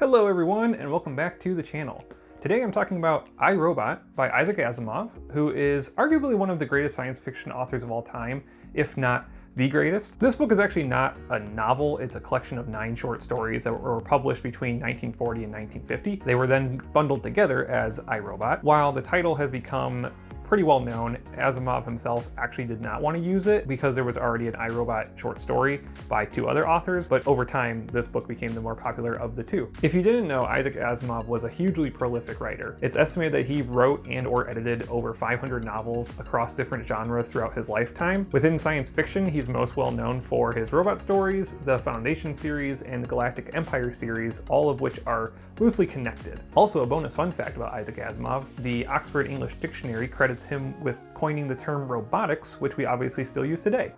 Hello everyone, and welcome back to the channel. Today I'm talking about I, Robot by Isaac Asimov, who is arguably one of the greatest science fiction authors of all time, if not the greatest. This book is actually not a novel, it's a collection of 9 short stories that were published between 1940 and 1950. They were then bundled together as I, Robot. While the title has become pretty well known, Asimov himself actually did not want to use it because there was already an I, Robot short story by 2 other authors, but over time this book became the more popular of the 2. If you didn't know, Isaac Asimov was a hugely prolific writer. It's estimated that he wrote and or edited over 500 novels across different genres throughout his lifetime. Within science fiction, he's most well known for his robot stories, the Foundation series, and the Galactic Empire series, all of which are loosely connected. Also, a bonus fun fact about Isaac Asimov, the Oxford English Dictionary credits him with coining the term robotics, which we obviously still use today.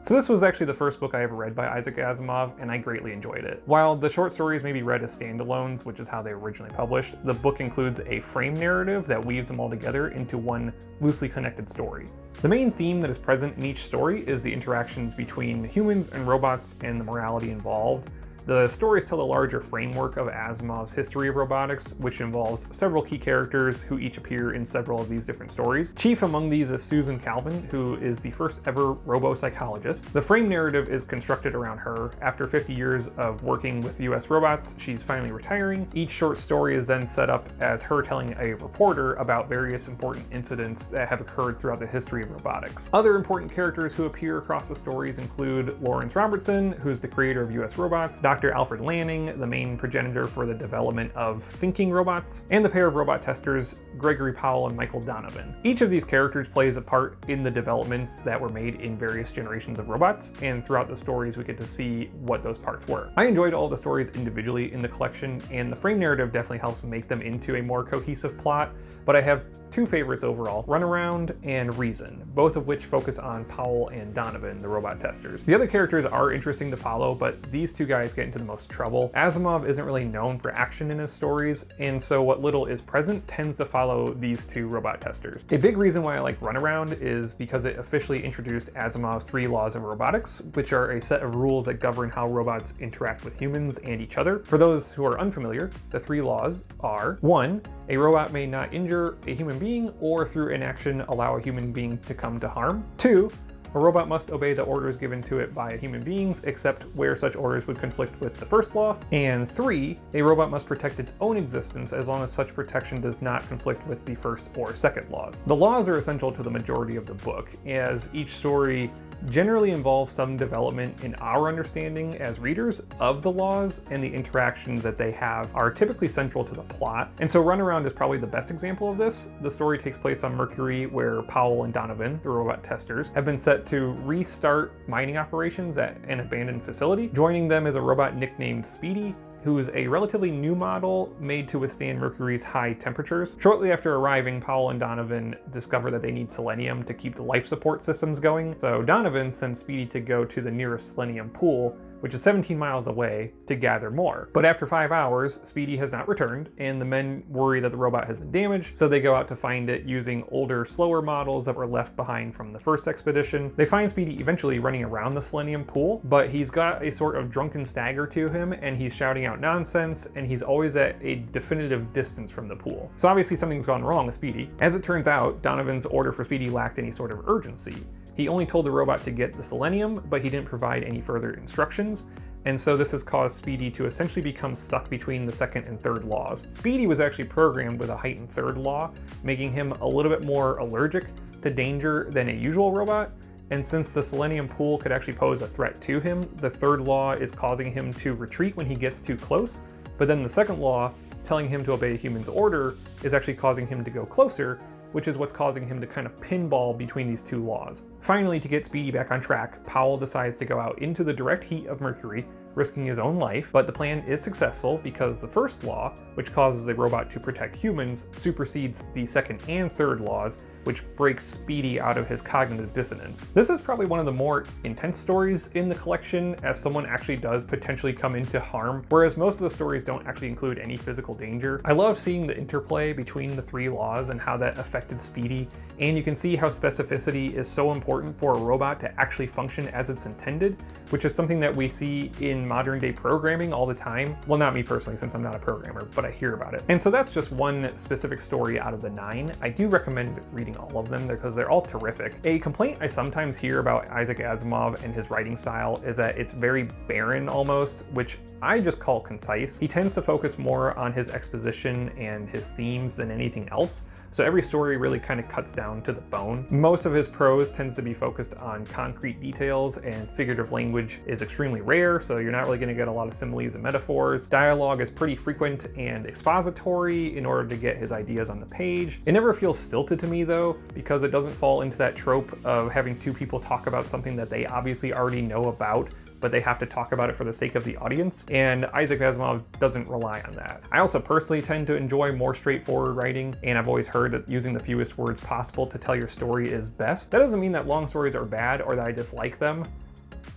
So this was actually the first book I ever read by Isaac Asimov, and I greatly enjoyed it. While the short stories may be read as standalones, which is how they were originally published, the book includes a frame narrative that weaves them all together into one loosely connected story. The main theme that is present in each story is the interactions between humans and robots and the morality involved. The stories tell a larger framework of Asimov's history of robotics, which involves several key characters who each appear in several of these different stories. Chief among these is Susan Calvin, who is the first ever robo-psychologist. The frame narrative is constructed around her. After 50 years of working with US robots, she's finally retiring. Each short story is then set up as her telling a reporter about various important incidents that have occurred throughout the history of robotics. Other important characters who appear across the stories include Lawrence Robertson, who's the creator of US robots, Dr. Alfred Lanning, the main progenitor for the development of thinking robots, and the pair of robot testers, Gregory Powell and Michael Donovan. Each of these characters plays a part in the developments that were made in various generations of robots, and throughout the stories we get to see what those parts were. I enjoyed all the stories individually in the collection, and the frame narrative definitely helps make them into a more cohesive plot, but I have 2 favorites overall, Runaround and Reason, both of which focus on Powell and Donovan, the robot testers. The other characters are interesting to follow, but these 2 guys get into the most trouble. Asimov isn't really known for action in his stories, and so what little is present tends to follow these 2 robot testers. A big reason why I like Runaround is because it officially introduced Asimov's 3 laws of robotics, which are a set of rules that govern how robots interact with humans and each other. For those who are unfamiliar, the 3 laws are: 1. A robot may not injure a human being or through inaction allow a human being to come to harm. 2. A robot must obey the orders given to it by human beings, except where such orders would conflict with the first law. And 3. A robot must protect its own existence as long as such protection does not conflict with the first or second laws. The laws are essential to the majority of the book, as each story generally involves some development in our understanding as readers of the laws, and the interactions that they have are typically central to the plot. And so Runaround is probably the best example of this. The story takes place on Mercury, where Powell and Donovan, the robot testers, have been set to restart mining operations at an abandoned facility. Joining them is a robot nicknamed Speedy, who is a relatively new model made to withstand Mercury's high temperatures. Shortly after arriving, Powell and Donovan discover that they need selenium to keep the life support systems going, so Donovan sends Speedy to go to the nearest selenium pool, which is 17 miles away, to gather more. But after 5 hours, Speedy has not returned, and the men worry that the robot has been damaged, so they go out to find it using older, slower models that were left behind from the first expedition. They find Speedy eventually running around the selenium pool, but he's got a sort of drunken stagger to him, and he's shouting out nonsense, and he's always at a definitive distance from the pool. So obviously something's gone wrong with Speedy. As it turns out, Donovan's order for Speedy lacked any sort of urgency. He only told the robot to get the selenium, but he didn't provide any further instructions, and so this has caused Speedy to essentially become stuck between the second and third laws. Speedy was actually programmed with a heightened third law, making him a little bit more allergic to danger than a usual robot, and since the selenium pool could actually pose a threat to him, the third law is causing him to retreat when he gets too close, but then the second law, telling him to obey a human's order, is actually causing him to go closer, which is what's causing him to kind of pinball between these 2 laws. Finally, to get Speedy back on track, Powell decides to go out into the direct heat of Mercury, risking his own life, but the plan is successful because the first law, which causes the robot to protect humans, supersedes the second and third laws, which breaks Speedy out of his cognitive dissonance. This is probably one of the more intense stories in the collection, as someone actually does potentially come into harm, whereas most of the stories don't actually include any physical danger. I love seeing the interplay between the three laws and how that affected Speedy, and you can see how specificity is so important for a robot to actually function as it's intended, which is something that we see in modern day programming all the time. Well, not me personally, since I'm not a programmer, but I hear about it. And so that's just one specific story out of the 9. I do recommend reading all of them because they're all terrific. A complaint I sometimes hear about Isaac Asimov and his writing style is that it's very barren almost, which I just call concise. He tends to focus more on his exposition and his themes than anything else, so every story really kind of cuts down to the bone. Most of his prose tends to be focused on concrete details, and figurative language is extremely rare, so you're not really going to get a lot of similes and metaphors. Dialogue is pretty frequent and expository in order to get his ideas on the page. It never feels stilted to me though, because it doesn't fall into that trope of having two people talk about something that they obviously already know about, but they have to talk about it for the sake of the audience, and Isaac Asimov doesn't rely on that. I also personally tend to enjoy more straightforward writing, and I've always heard that using the fewest words possible to tell your story is best. That doesn't mean that long stories are bad or that I dislike them,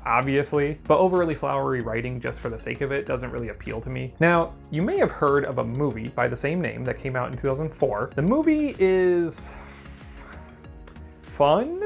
obviously, but overly flowery writing just for the sake of it doesn't really appeal to me. Now, you may have heard of a movie by the same name that came out in 2004. The movie is fun,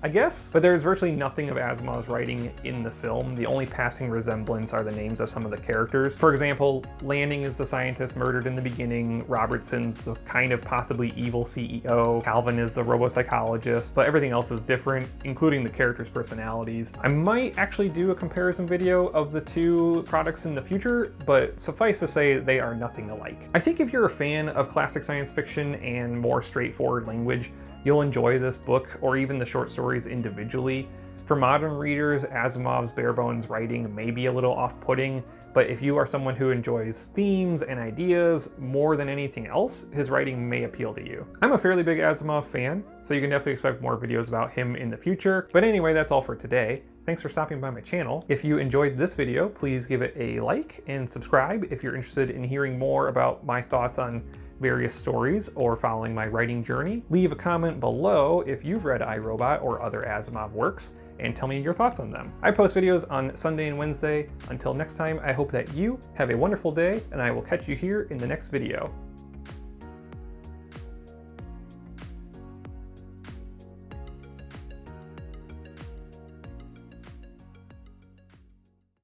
I guess, but there's virtually nothing of Asimov's writing in the film. The only passing resemblance are the names of some of the characters. For example, Lanning is the scientist murdered in the beginning, Robertson's the kind of possibly evil CEO, Calvin is the robopsychologist, but everything else is different, including the characters' personalities. I might actually do a comparison video of the two products in the future, but suffice to say they are nothing alike. I think if you're a fan of classic science fiction and more straightforward language, you'll enjoy this book, or even the short stories individually. For modern readers, Asimov's bare-bones writing may be a little off-putting, but if you are someone who enjoys themes and ideas more than anything else, his writing may appeal to you. I'm a fairly big Asimov fan, so you can definitely expect more videos about him in the future. But anyway, that's all for today. Thanks for stopping by my channel. If you enjoyed this video, please give it a like and subscribe if you're interested in hearing more about my thoughts on various stories or following my writing journey. Leave a comment below if you've read iRobot or other Asimov works, and tell me your thoughts on them. I post videos on Sunday and Wednesday. Until next time, I hope that you have a wonderful day, and I will catch you here in the next video.